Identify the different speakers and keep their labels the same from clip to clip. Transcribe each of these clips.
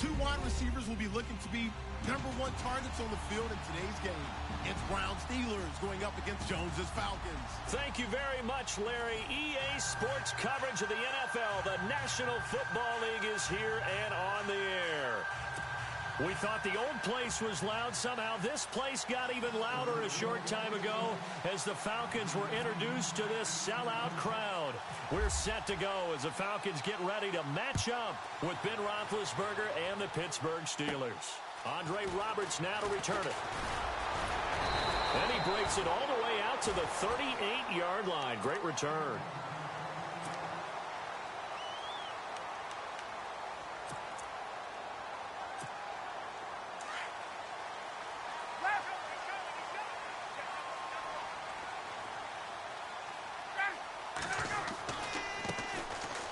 Speaker 1: Two wide receivers will be looking to be #1 targets on the field in today's game. It's Brown Steelers going up against Jones's Falcons.
Speaker 2: Thank you very much, Larry. EA Sports coverage of the NFL. The National Football League is here and on the air. We thought the old place was loud. Somehow this place got even louder a short time ago as the Falcons were introduced to this sellout crowd. We're set to go as the Falcons get ready to match up with Ben Roethlisberger and the Pittsburgh Steelers. Andre Roberts now to return it. And he breaks it all the way out to the 38-yard line. Great return.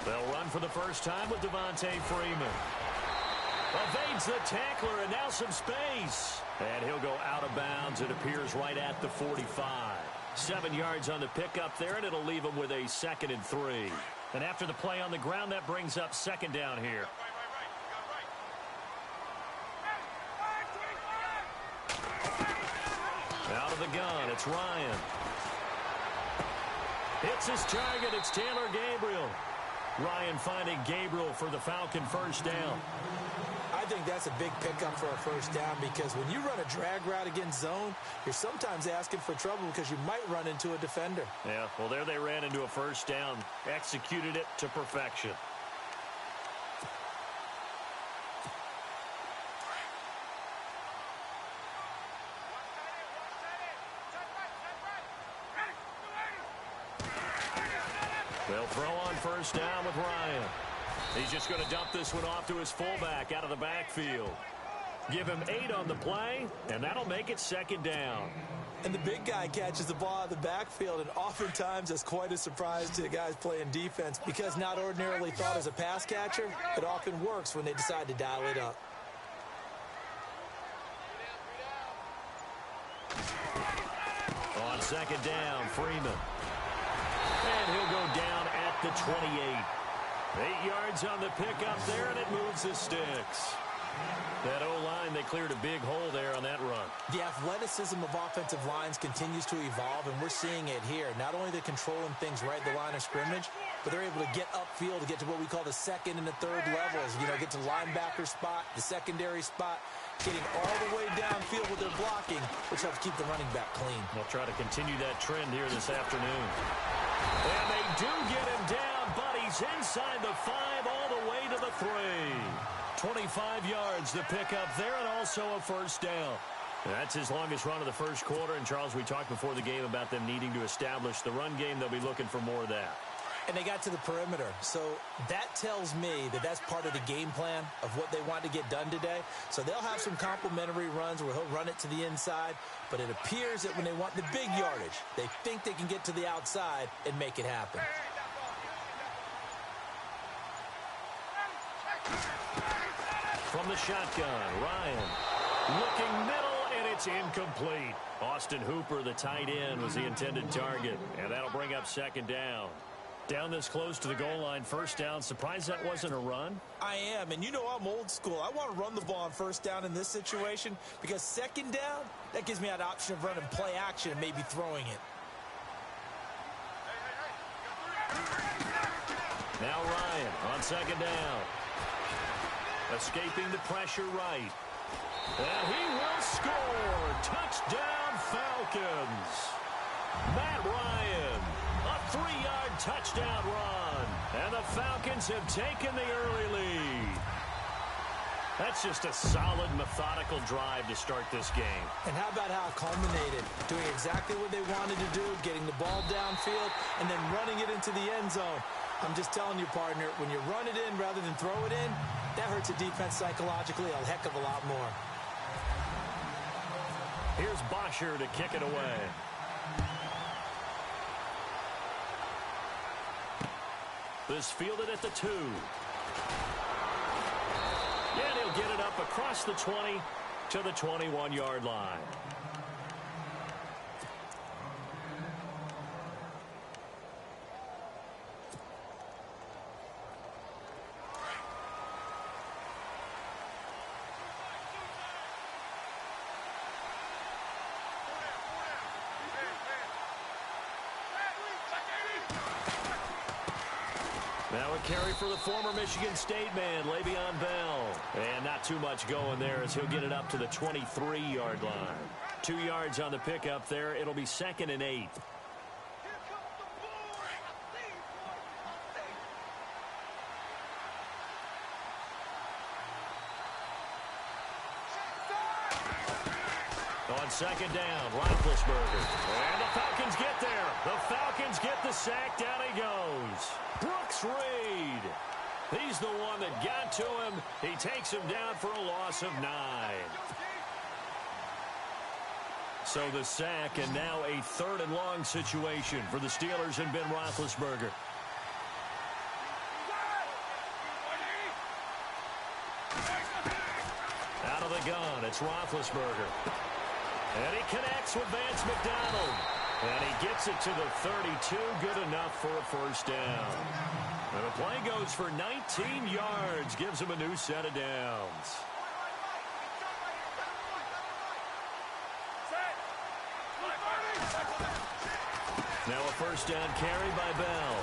Speaker 2: They'll run for the first time with Devontae Freeman. Evades the tackler, and now some space. And he'll go out of bounds, it appears, right at the 45. 7 yards on the pickup there, and it'll leave him with a 2nd and 3. And after the play on the ground, that brings up 2nd down here. Out of the gun, it's Ryan. Hits his target, it's Taylor Gabriel. Ryan finding Gabriel for the Falcon first down.
Speaker 3: I think that's a big pickup for a first down because when you run a drag route against zone, you're sometimes asking for trouble because you might run into a defender.
Speaker 2: Yeah, well, there they ran into a first down, executed it to perfection. They'll throw on first down with Ryan. He's just going to dump this one off to his fullback out of the backfield. Give him 8 on the play, and that'll make it 2nd down.
Speaker 3: And the big guy catches the ball out of the backfield, and oftentimes it's quite a surprise to the guys playing defense because not ordinarily thought as a pass catcher, it often works when they decide to dial it up.
Speaker 2: On 2nd down, Freeman. And he'll go down at the 28. 8 yards on the pickup there, and it moves the sticks. That O-line, they cleared a big hole there on that run.
Speaker 3: The athleticism of offensive lines continues to evolve, and we're seeing it here. Not only they're controlling things right at the line of scrimmage, but they're able to get upfield to get to what we call the 2nd and the 3rd levels. You know, get to linebacker spot, the secondary spot, getting all the way downfield with their blocking, which helps keep the running back clean.
Speaker 2: They'll try to continue that trend here this afternoon. And they do get him down, but he's inside the 5 all the way to the 3. 25 yards to pick up there, and also a first down. That's his longest run of the first quarter. And, Charles, we talked before the game about them needing to establish the run game. They'll be looking for more of that.
Speaker 3: And they got to the perimeter. So that tells me that that's part of the game plan of what they want to get done today. So they'll have some complementary runs where he'll run it to the inside. But it appears that when they want the big yardage, they think they can get to the outside and make it happen.
Speaker 2: From the shotgun, Ryan looking middle, and it's incomplete. Austin Hooper, the tight end, was the intended target, and that'll bring up 2nd down. Down this close to the goal line, first down. Surprised that wasn't a run?
Speaker 3: I am, and you know I'm old school. I want to run the ball on first down in this situation because 2nd down, that gives me that option of running play action and maybe throwing it.
Speaker 2: Now Ryan on 2nd down. Escaping the pressure right. And he will score. Touchdown, Falcons. Matt Ryan, a 3-yard touchdown run. And the Falcons have taken the early lead. That's just a solid, methodical drive to start this game.
Speaker 3: And how about how it culminated? Doing exactly what they wanted to do, getting the ball downfield, and then running it into the end zone. I'm just telling you, partner, when you run it in rather than throw it in, that hurts a defense psychologically a heck of a lot more.
Speaker 2: Here's Bosher to kick it away. This fielded at the 2. And he'll get it up across the 20 to the 21-yard line. Now a carry for the former Michigan State man, Le'Veon Bell. And not too much going there as he'll get it up to the 23-yard line. 2 yards on the pickup there. It'll be 2nd and 8. On 2nd down, Roethlisberger. And the Falcons get there. The Falcons get the sack. Down he goes. Brooks Reed. He's the one that got to him. He takes him down for a loss of 9. So the sack, and now a 3rd and long situation for the Steelers and Ben Roethlisberger. Out of the gun, it's Roethlisberger. And he connects with Vance McDonald. And he gets it to the 32. Good enough for a 1st down. And the play goes for 19 yards. Gives him a new set of downs. Now a 1st down carry by Bell.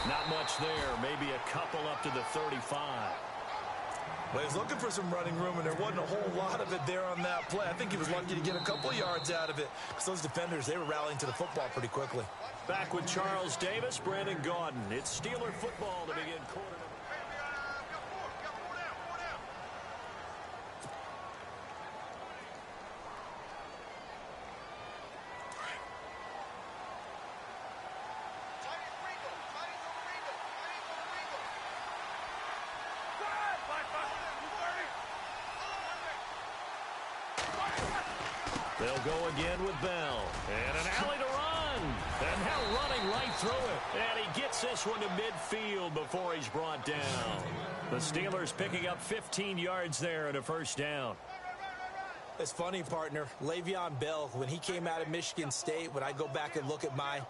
Speaker 2: Not much there. Maybe a couple up to the 35.
Speaker 3: Well, he was looking for some running room, and there wasn't a whole lot of it there on that play. I think he was lucky to get a couple yards out of it because those defenders, they were rallying to the football pretty quickly.
Speaker 2: Back with Charles Davis, Brandon Gaudin. It's Steeler football to begin quarter. They'll go again with Bell. And an alley to run. And now running right through it. And he gets this one to midfield before he's brought down. The Steelers picking up 15 yards there and a 1st down.
Speaker 3: It's funny, partner. Le'Veon Bell, when he came out of Michigan State, when I go back and look at my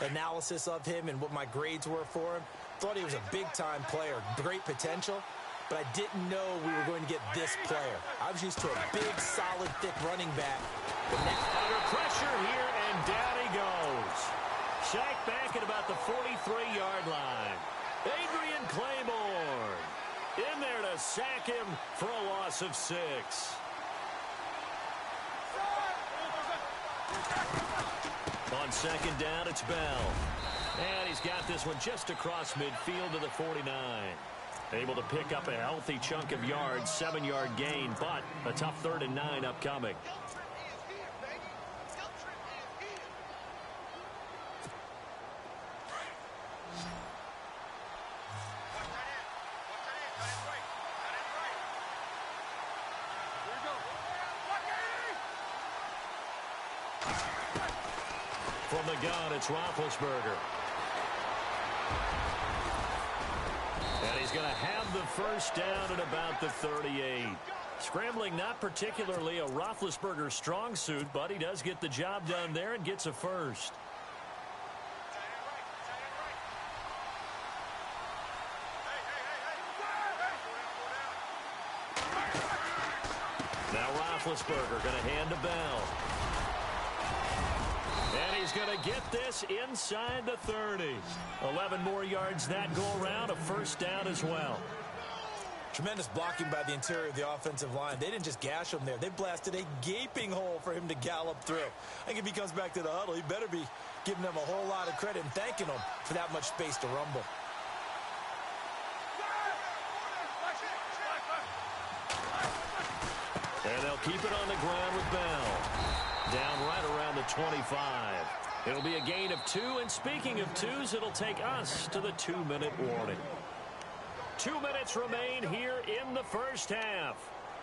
Speaker 3: analysis of him and what my grades were for him, thought he was a big-time player, great potential. But I didn't know we were going to get this player. I was used to a big, solid, thick running back. But now
Speaker 2: under pressure here, and down he goes. Sacked back at about the 43-yard line. Adrian Claiborne in there to sack him for a loss of 6. On 2nd down, it's Bell. And he's got this one just across midfield to the 49. Able to pick up a healthy chunk of yards, 7-yard gain, but a tough 3rd and 9 upcoming. From the gun, it's Roethlisberger. And he's going to have the 1st down at about the 38. Scrambling not particularly a Roethlisberger strong suit, but he does get the job done there and gets a 1st. Now Roethlisberger going to hand to Bell. And he's going to get this inside the 30. 11 more yards that go around, a 1st down as well.
Speaker 3: Tremendous blocking by the interior of the offensive line. They didn't just gash him there. They blasted a gaping hole for him to gallop through. I think if he comes back to the huddle, he better be giving them a whole lot of credit and thanking them for that much space to rumble.
Speaker 2: And they'll keep it on the ground with Bell. Down right around the 25. It'll be a gain of 2, and speaking of 2s, it'll take us to the 2-minute warning. 2 minutes remain here in the 1st half.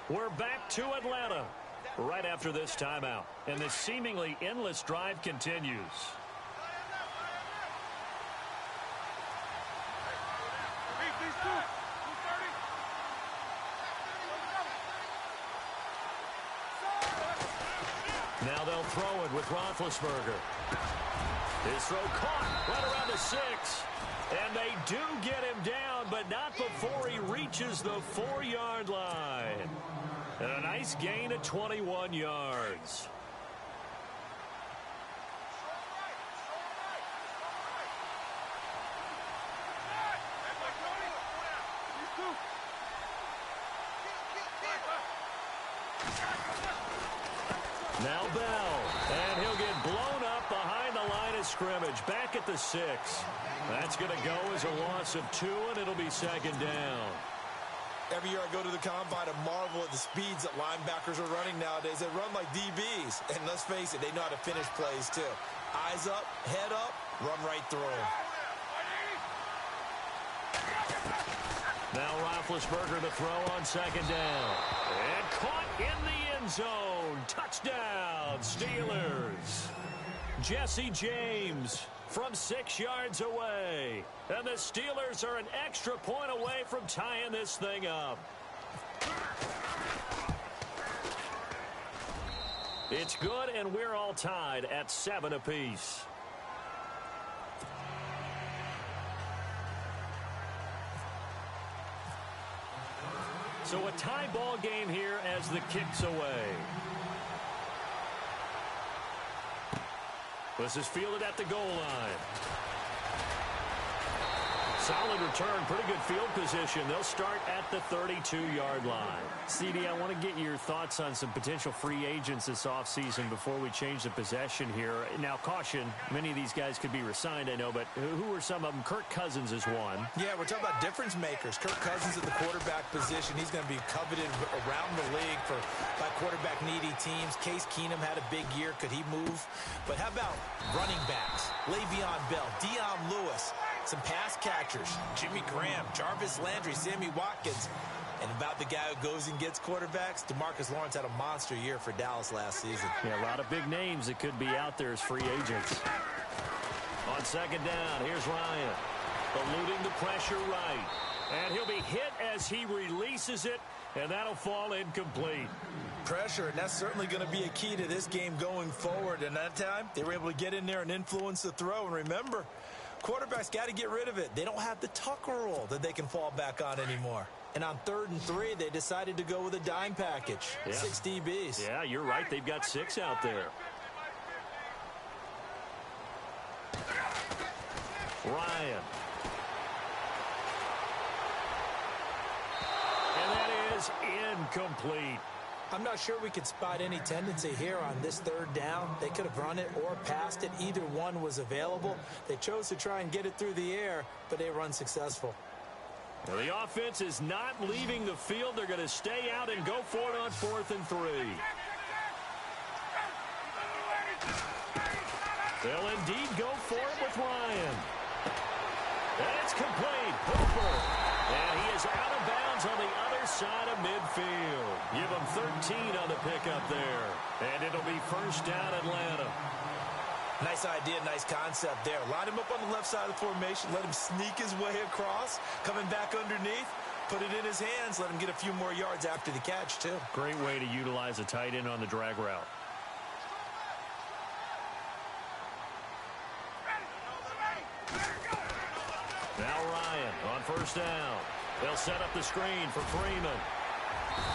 Speaker 2: We're back to Atlanta right after this timeout, and this seemingly endless drive continues. Now they'll throw it with Roethlisberger. His throw caught right around the 6. And they do get him down, but not before he reaches the 4-yard line. And a nice gain of 21 yards. Now Bell, and he'll get blown up behind the line of scrimmage, back at the 6. That's going to go as a loss of 2, and it'll be second down.
Speaker 3: Every year I go to the combine and marvel at the speeds that linebackers are running nowadays. They run like DBs, and let's face it, they know how to finish plays too. Eyes up, head up, run right through them.
Speaker 2: Now Roethlisberger to throw on second down. And caught in the end zone. Touchdown, Steelers. Jesse James from 6 yards away. And the Steelers are an extra point away from tying this thing up. It's good, and we're all tied at 7 apiece. So a tie ball game here as the kick's away. This is fielded at the goal line. Solid return, pretty good field position. They'll start at the 32-yard line. CD, I want to get your thoughts on some potential free agents this offseason before we change the possession here. Now, caution, many of these guys could be re-signed, I know, but who are some of them? Kirk Cousins is one.
Speaker 3: Yeah, we're talking about difference makers. Kirk Cousins at the quarterback position. He's going to be coveted around the league by quarterback-needy teams. Case Keenum had a big year. Could he move? But how about running backs? Le'Veon Bell, Dion Lewis, some pass catchers, Jimmy Graham, Jarvis Landry, Sammy Watkins. And about the guy who goes and gets quarterbacks, DeMarcus Lawrence had a monster year for Dallas last season.
Speaker 2: Yeah, a lot of big names that could be out there as free agents. On second down, here's Ryan. Eluding the pressure right. And he'll be hit as he releases it, and that'll fall incomplete.
Speaker 3: Pressure, and that's certainly going to be a key to this game going forward. And that time, they were able to get in there and influence the throw. And remember, quarterbacks got to get rid of it. They don't have the Tucker rule that they can fall back on anymore. And on 3rd and 3, they decided to go with a dime package. Yeah. 6 DBs.
Speaker 2: Yeah, you're right. They've got 6 out there. Ryan. And that is incomplete.
Speaker 3: I'm not sure we could spot any tendency here on this 3rd down. They could have run it or passed it. Either one was available. They chose to try and get it through the air, but they were unsuccessful.
Speaker 2: Well, the offense is not leaving the field. They're going to stay out and go for it on 4th and 3. They'll indeed go for it with Ryan. And it's complete. Hooper. And he is out of bounds on the other side of midfield. Give him 13 on the pickup there. And it'll be first down Atlanta.
Speaker 3: Nice idea, nice concept there. Line him up on the left side of the formation. Let him sneak his way across. Coming back underneath. Put it in his hands. Let him get a few more yards after the catch, too.
Speaker 2: Great way to utilize a tight end on the drag route. Now Ryan on first down. They'll set up the screen for Freeman.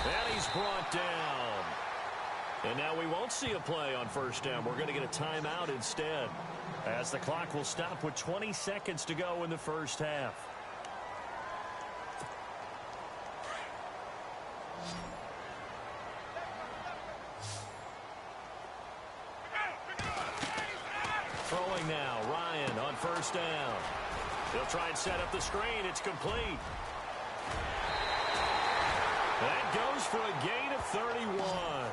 Speaker 2: And he's brought down. And now we won't see a play on first down. We're going to get a timeout instead, as the clock will stop with 20 seconds to go in the first half. Throwing now, Ryan on first down. They'll try and set up the screen. It's complete. That goes for a gain of 31.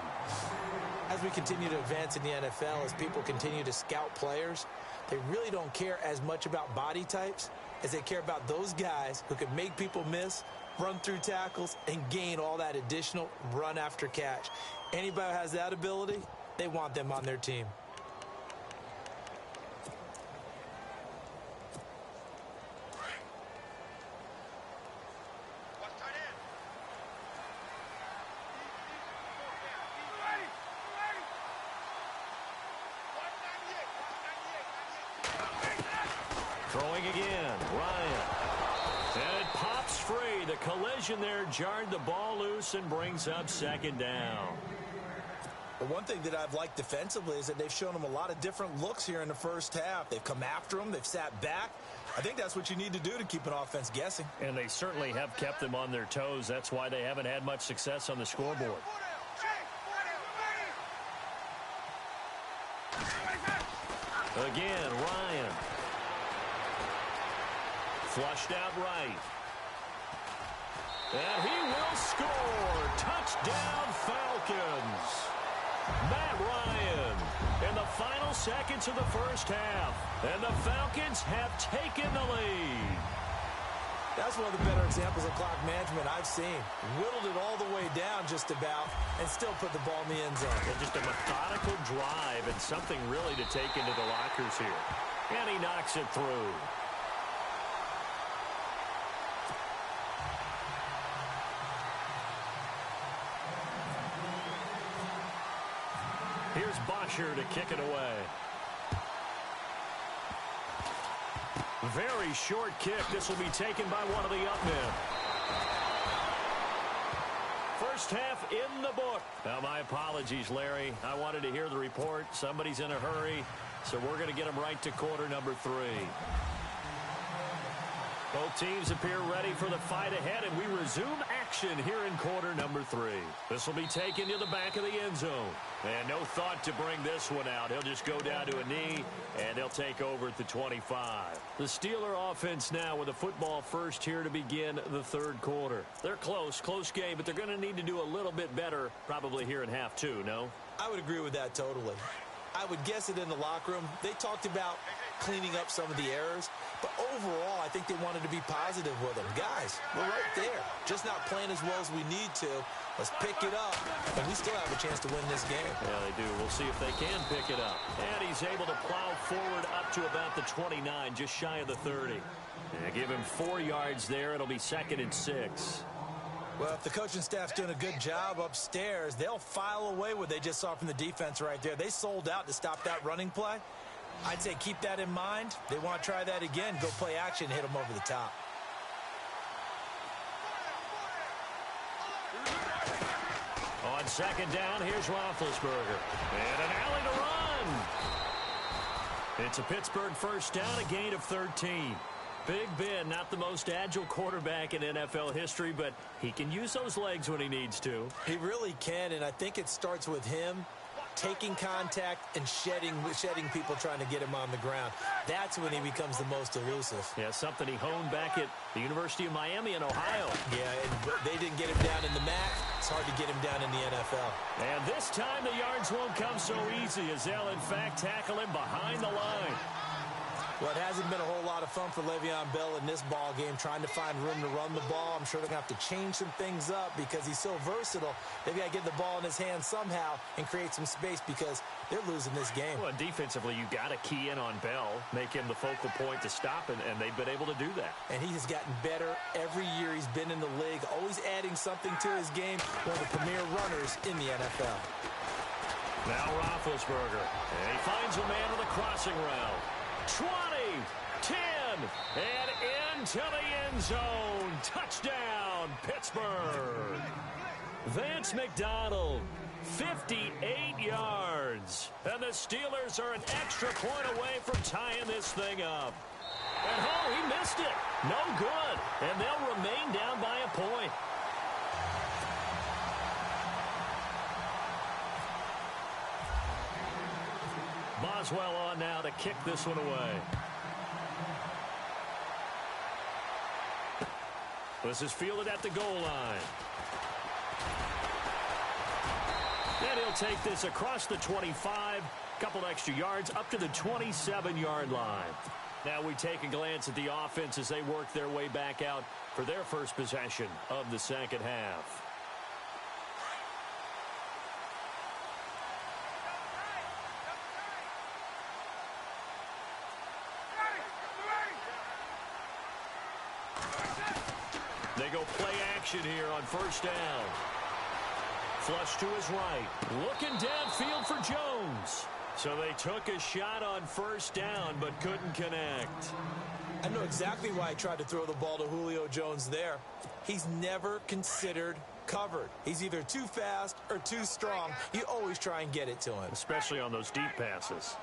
Speaker 3: As we continue to advance in the NFL, as people continue to scout players, they really don't care as much about body types as they care about those guys who can make people miss, run through tackles, and gain all that additional run after catch. Anybody who has that ability, they want them on their team.
Speaker 2: Throwing again, Ryan. And it pops free. The collision there jarred the ball loose and brings up second down.
Speaker 3: But one thing that I've liked defensively is that they've shown them a lot of different looks here in the first half. They've come after them. They've sat back. I think that's what you need to do to keep an offense guessing.
Speaker 2: And they certainly have kept them on their toes. That's why they haven't had much success on the scoreboard. Again, Ryan. Flushed out right. And he will score. Touchdown, Falcons. Matt Ryan in the final seconds of the first half. And the Falcons have taken the lead.
Speaker 3: That's one of the better examples of clock management I've seen. Whittled it all the way down just about and still put the ball in the end zone.
Speaker 2: And just a methodical drive and something really to take into the lockers here. And he knocks it through. Here's Bosher to kick it away. Very short kick. This will be taken by one of the up men. First half in the book. Now, my apologies, Larry. I wanted to hear the report. Somebody's in a hurry, so we're going to get them right to quarter number 3. Both teams appear ready for the fight ahead, and we resume action here in quarter number 3. This will be taken to the back of the end zone. And no thought to bring this one out. He'll just go down to a knee, and he'll take over at the 25. The Steeler offense now with a football first here to begin the third quarter. They're close game, but they're going to need to do a little bit better probably here in half 2, no?
Speaker 3: I would agree with that totally. I would guess it in the locker room. They talked about cleaning up some of the errors, but overall, I think they wanted to be positive with them. Guys, we're right there. Just not playing as well as we need to. Let's pick it up, and we still have a chance to win this game.
Speaker 2: Yeah, they do. We'll see if they can pick it up. And he's able to plow forward up to about the 29, just shy of the 30. And give him 4 yards there. It'll be 2nd and 6.
Speaker 3: Well, if the coaching staff's doing a good job upstairs, they'll file away what they just saw from the defense right there. They sold out to stop that running play. I'd say keep that in mind. They want to try that again. Go play action, hit them over the top.
Speaker 2: On 2nd down, here's Roethlisberger. And an alley to run. It's a Pittsburgh first down, a gain of 13. Big Ben, not the most agile quarterback in NFL history, but he can use those legs when he needs to.
Speaker 3: He really can, and I think it starts with him taking contact and shedding people trying to get him on the ground. That's when he becomes the most elusive.
Speaker 2: Yeah, something he honed back at the University of Miami in Ohio.
Speaker 3: Yeah, but they didn't get him down in the MAC. It's hard to get him down in the NFL.
Speaker 2: And this time the yards won't come so easy as they'll, in fact, tackle him behind the line.
Speaker 3: Well, it hasn't been a whole lot of fun for Le'Veon Bell in this ball game, trying to find room to run the ball. I'm sure they're going to have to change some things up because he's so versatile. They've got to get the ball in his hands somehow and create some space because they're losing this game.
Speaker 2: Well, defensively, you got to key in on Bell, make him the focal point to stop, and they've been able to do that.
Speaker 3: And he has gotten better every year he's been in the league, always adding something to his game, one of the premier runners in the NFL.
Speaker 2: Now Roethlisberger, and he finds a man with a crossing route. 20, 10, and into the end zone. Touchdown, Pittsburgh. Vance McDonald, 58 yards. And the Steelers are an extra point away from tying this thing up. And oh, he missed it. No good. And they'll remain down by a point. Boswell on now to kick this one away. This is fielded at the goal line. And he'll take this across the 25, couple extra yards up to the 27-yard line. Now we take a glance at the offense as they work their way back out for their first possession of the second half. They go play action here on first down. Flush to his right. Looking downfield for Jones. So they took a shot on first down but couldn't connect.
Speaker 3: I know exactly why I tried to throw the ball to Julio Jones there. He's never considered covered. He's either too fast or too strong. You always try and get it to him.
Speaker 2: Especially on those deep passes.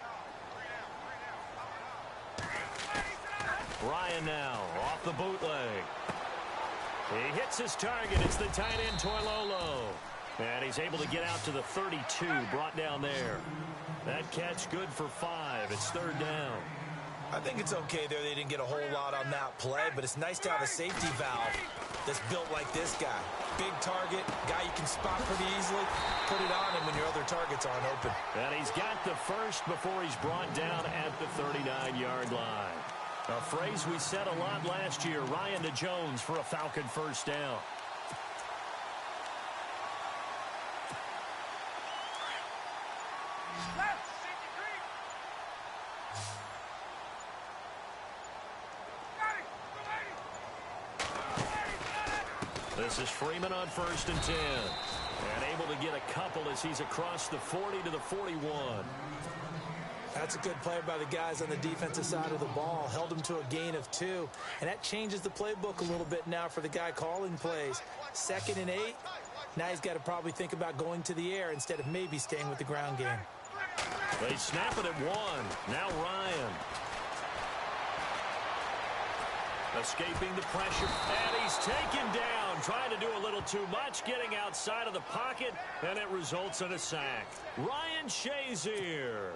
Speaker 2: Ryan now off the bootleg. He hits his target. It's the tight end, Toilolo. And he's able to get out to the 32, brought down there. That catch good for 5. It's 3rd down.
Speaker 3: I think it's okay there. They didn't get a whole lot on that play, but it's nice to have a safety valve that's built like this guy. Big target, guy you can spot pretty easily. Put it on him when your other targets aren't open.
Speaker 2: And he's got the first before he's brought down at the 39-yard line. A phrase we said a lot last year, Ryan to Jones for a Falcon first down. This is Freeman on 1st and 10. And able to get a couple as he's across the 40 to the 41.
Speaker 3: That's a good play by the guys on the defensive side of the ball. Held him to a gain of 2. And that changes the playbook a little bit now for the guy calling plays. 2nd and 8. Now he's got to probably think about going to the air instead of maybe staying with the ground game.
Speaker 2: They snap it at 1. Now Ryan. Escaping the pressure. And he's taken down. Trying to do a little too much. Getting outside of the pocket. And it results in a sack. Ryan Shazier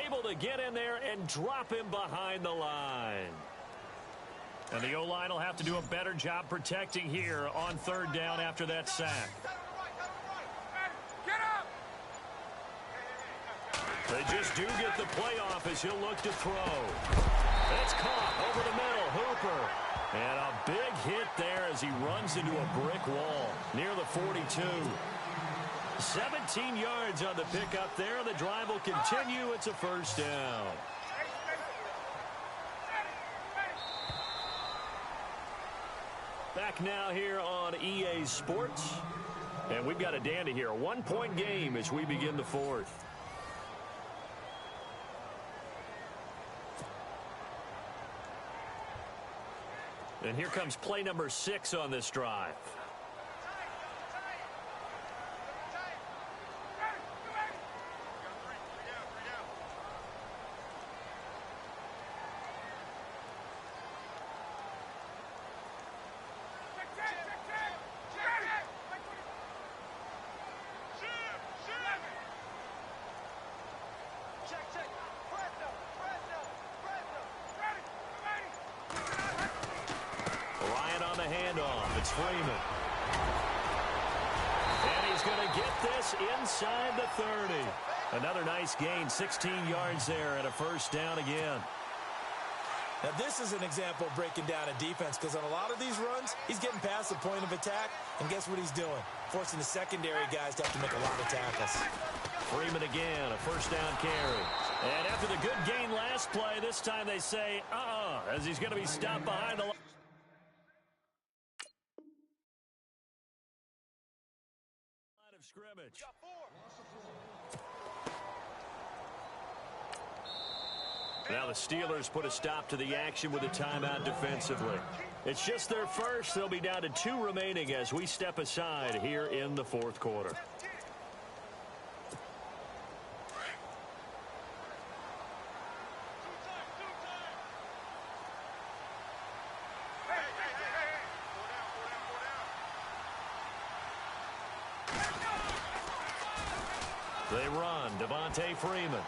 Speaker 2: able to get in there and drop him behind the line. And the O-line will have to do a better job protecting here on 3rd down after that sack. They just do get the play off as he'll look to throw. It's caught over the middle. Hooper. And a big hit there as he runs into a brick wall near the 42. 17 yards on the pickup there. The drive will continue. It's a first down. Back now here on EA Sports. And we've got a dandy here. A 1-point game as we begin the 4th. And here comes play number 6 on this drive. It's Freeman. And he's going to get this inside the 30. Another nice gain, 16 yards there and a first down again.
Speaker 3: Now, this is an example of breaking down a defense because on a lot of these runs, he's getting past the point of attack, and guess what he's doing? Forcing the secondary guys to have to make a lot of tackles.
Speaker 2: Freeman again, a first down carry. And after the good gain last play, this time they say, as he's going to be stopped behind the line. Scrimmage. Now the Steelers put a stop to the action with a timeout defensively. It's just their first. They'll be down to 2 remaining as we step aside here in the 4th quarter. They run. Devontae Freeman.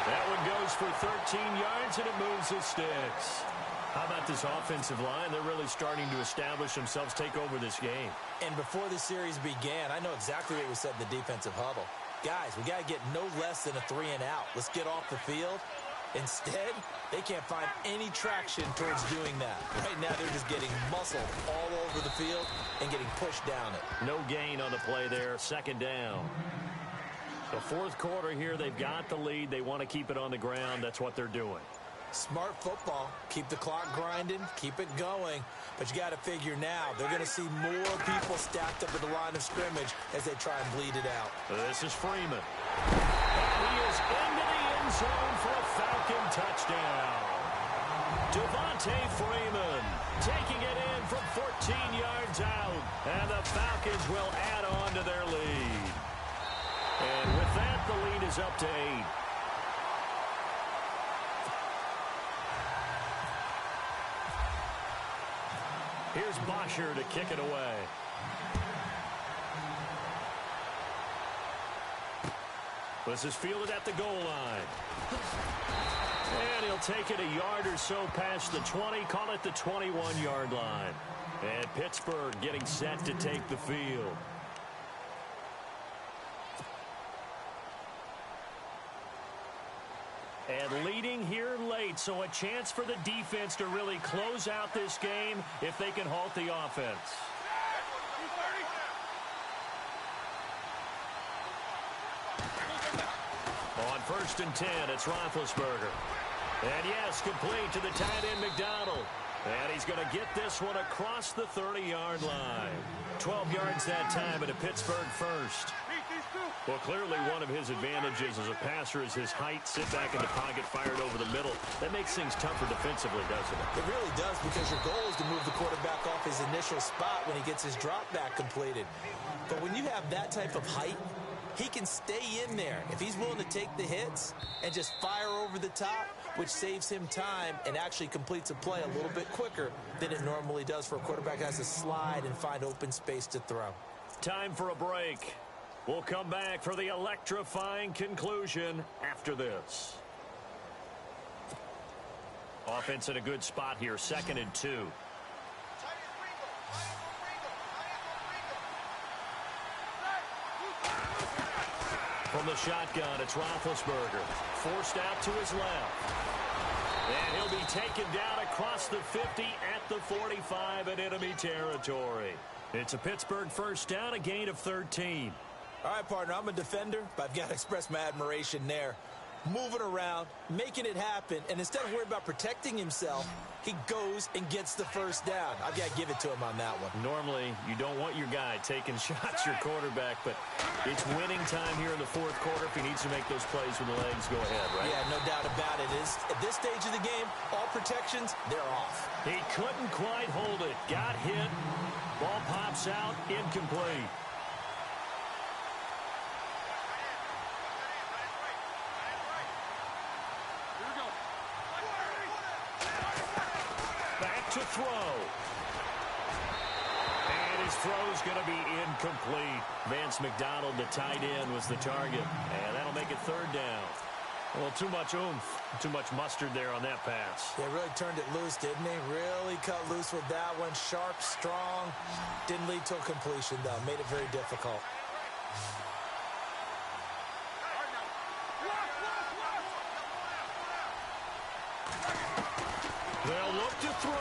Speaker 2: That one goes for 13 yards, and it moves the sticks. How about this offensive line? They're really starting to establish themselves, take over this game.
Speaker 3: And before the series began, I know exactly what we said in the defensive huddle. Guys, we got to get no less than a 3 and out. Let's get off the field. Instead, they can't find any traction towards doing that. Right now, they're just getting muscled all over the field and getting pushed down it.
Speaker 2: No gain on the play there, 2nd down. The 4th quarter here, they've got the lead. They want to keep it on the ground. That's what they're doing.
Speaker 3: Smart football. Keep the clock grinding. Keep it going. But you got to figure now, they're going to see more people stacked up at the line of scrimmage as they try and bleed it out.
Speaker 2: This is Freeman. And he is into the end zone for a Falcon touchdown. Devontae Freeman taking it in from 14 yards out. Falcons will add on to their lead. And with that, the lead is up to 8. Here's Bosher to kick it away. This is fielded at the goal line. And he'll take it a yard or so past the 20, call it the 21-yard line. And Pittsburgh getting set to take the field. And leading here late, so a chance for the defense to really close out this game if they can halt the offense. On 1st and 10, it's Roethlisberger. And yes, complete to the tight end McDonald. And he's going to get this one across the 30-yard line. 12 yards that time and a Pittsburgh first. Well, clearly one of his advantages as a passer is his height, sit back in the pocket, fired over the middle. That makes things tougher defensively, doesn't it?
Speaker 3: It really does, because your goal is to move the quarterback off his initial spot when he gets his drop back completed. But when you have that type of height, he can stay in there if he's willing to take the hits and just fire over the top, which saves him time and actually completes a play a little bit quicker than it normally does for a quarterback that has to slide and find open space to throw.
Speaker 2: Time for a break. We'll come back for the electrifying conclusion after this. Offense in a good spot here, 2nd and 2. From the shotgun, it's Roethlisberger. Forced out to his left. And he'll be taken down across the 50 at the 45 in enemy territory. It's a Pittsburgh first down, a gain of 13.
Speaker 3: All right, partner, I'm a defender, but I've got to express my admiration there. Moving around, making it happen, and instead of worrying about protecting himself, he goes and gets the first down. I've got to give it to him on that one.
Speaker 2: Normally, you don't want your guy taking shots, your quarterback, but it's winning time here in the 4th quarter. If he needs to make those plays with the legs, go ahead, right?
Speaker 3: Yeah, no doubt about it. At this stage of the game, all protections, they're off.
Speaker 2: He couldn't quite hold it. Got hit. Ball pops out, incomplete. To throw. And his throw's going to be incomplete. Vance McDonald, the tight end, was the target. And that'll make it 3rd down. Well, too much oomph, too much mustard there on that pass.
Speaker 3: They really turned it loose, didn't he? Really cut loose with that one. Sharp, strong. Didn't lead to a completion, though. Made it very difficult.
Speaker 2: They'll look to throw.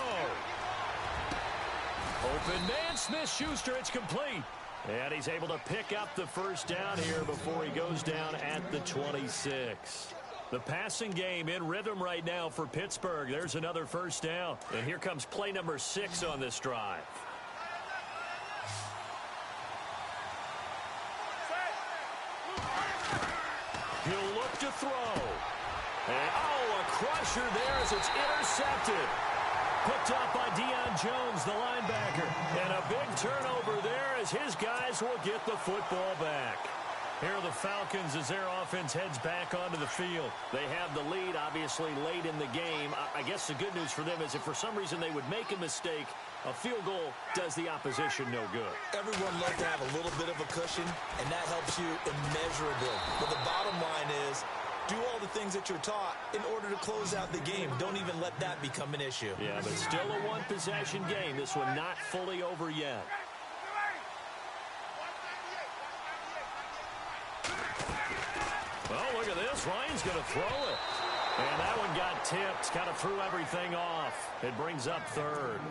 Speaker 2: Open man, Smith-Schuster, it's complete. And he's able to pick up the first down here before he goes down at the 26. The passing game in rhythm right now for Pittsburgh. There's another first down. And here comes play number 6 on this drive. He'll look to throw. And, a crusher there as it's intercepted. Picked up by Deion Jones, the linebacker. And a big turnover there as his guys will get the football back. Here are the Falcons as their offense heads back onto the field. They have the lead, obviously, late in the game. I guess the good news for them is if for some reason they would make a mistake, a field goal does the opposition no good.
Speaker 3: Everyone loves to have a little bit of a cushion, and that helps you immeasurably. But the bottom line is, do all the things that you're taught in order to close out the game. Don't even let that become an issue.
Speaker 2: Yeah, but it's still a one-possession game. This one not fully over yet. Oh, look at this. Ryan's going to throw it. And that one got tipped. Kind of threw everything off. It brings up 3rd.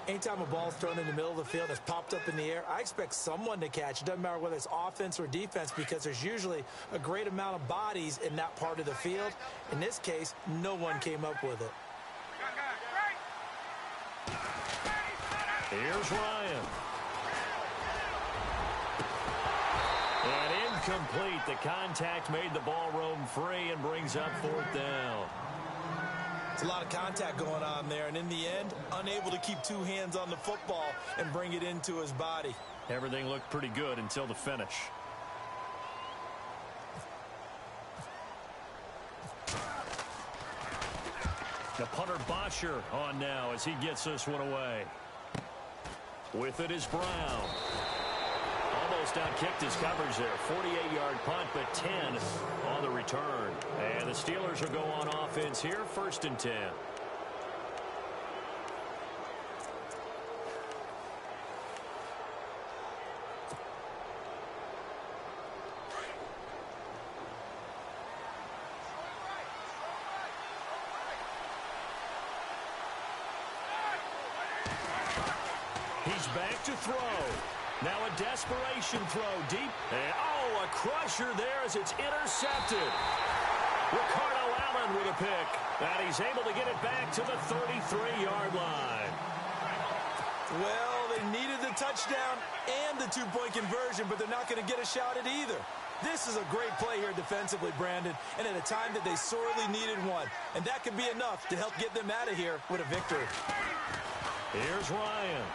Speaker 3: Anytime a ball's thrown in the middle of the field that's popped up in the air, I expect someone to catch. It doesn't matter whether it's offense or defense because there's usually a great amount of bodies in that part of the field. In this case, no one came up with it.
Speaker 2: Here's Ryan. And incomplete. The contact made the ball roam free and brings up 4th down.
Speaker 3: It's a lot of contact going on there, and in the end, unable to keep two hands on the football and bring it into his body.
Speaker 2: Everything looked pretty good until the finish. The punter Bosher on now as he gets this one away. With it is Brown. Almost outkicked his coverage there. 48-yard punt, but 10 on the return. And the Steelers will go on offense here, 1st and 10. He's back to throw. Now a desperation throw deep. And, oh, a crusher there as it's intercepted. Ricardo Allen with a pick. And he's able to get it back to the 33-yard line.
Speaker 3: Well, they needed the touchdown and the two-point conversion, but they're not going to get a shot at either. This is a great play here defensively, Brandon, and at a time that they sorely needed one. And that could be enough to help get them out of here with a victory.
Speaker 2: Here's Ryan.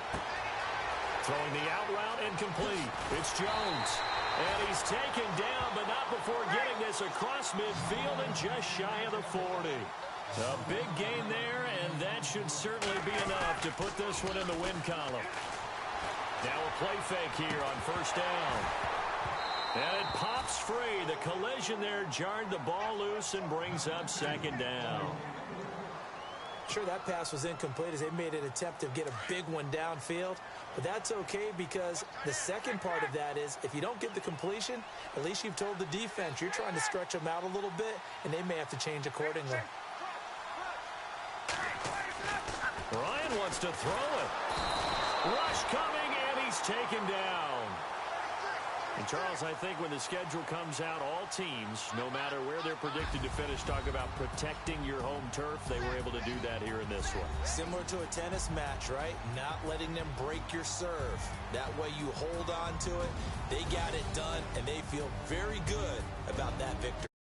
Speaker 2: Throwing the out route incomplete. It's Jones. And he's taken down, but not before getting this across midfield and just shy of the 40. A big gain there, and that should certainly be enough to put this one in the win column. Now a play fake here on 1st down. And it pops free. The collision there jarred the ball loose and brings up 2nd down.
Speaker 3: Sure, that pass was incomplete as they made an attempt to get a big one downfield. But that's okay because the second part of that is if you don't get the completion, at least you've told the defense you're trying to stretch them out a little bit, and they may have to change accordingly.
Speaker 2: Ryan wants to throw it. Rush coming, and he's taken down. And, Charles, I think when the schedule comes out, all teams, no matter where they're predicted to finish, talk about protecting your home turf. They were able to do that here in this one.
Speaker 3: Similar to a tennis match, right? Not letting them break your serve. That way you hold on to it. They got it done, and they feel very good about that victory.